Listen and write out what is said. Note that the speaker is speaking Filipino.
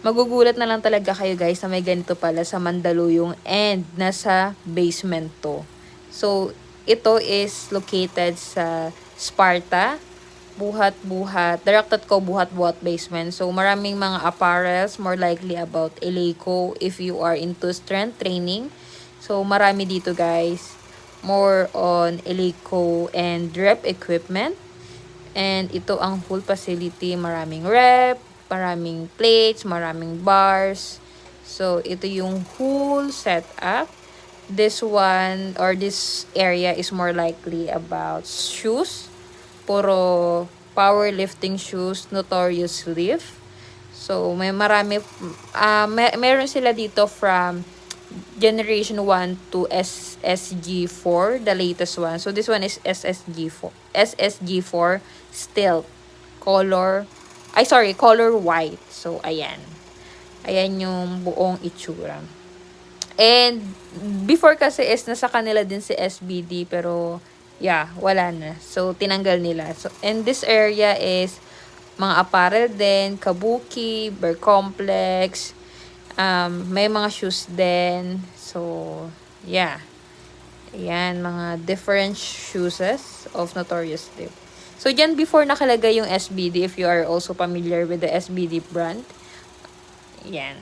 Magugulat na lang talaga kayo guys na may ganito pala sa Mandaluyong and nasa basement to. So, ito is located sa Sparta, Buhat-Buhat, directed ko Buhat-Buhat basement. So, maraming mga apparels, more likely about Eleiko if you are into strength training. So, marami dito guys. More on Eleiko and rep equipment. And ito ang full facility. Maraming rep, maraming plates, maraming bars. So, ito yung whole setup. This one or this area is more likely about shoes. Puro powerlifting shoes, Notorious Lift. So, may marami, meron sila dito from Generation 1 to SSG4, the latest one. So, this one is SSG4. SSG4 Stealth. Color white. So, ayan. Ayan yung buong itsura. And, before kasi is nasa kanila din si SBD, pero, yeah, wala na. So, tinanggal nila. So, and this area is mga apparel din, Kabuki, Bear Complex, may mga shoes din. So, yeah. Ayan, mga different shoes of Notorious Dip. So, dyan before nakalagay yung SBD if you are also familiar with the SBD brand. Ayan.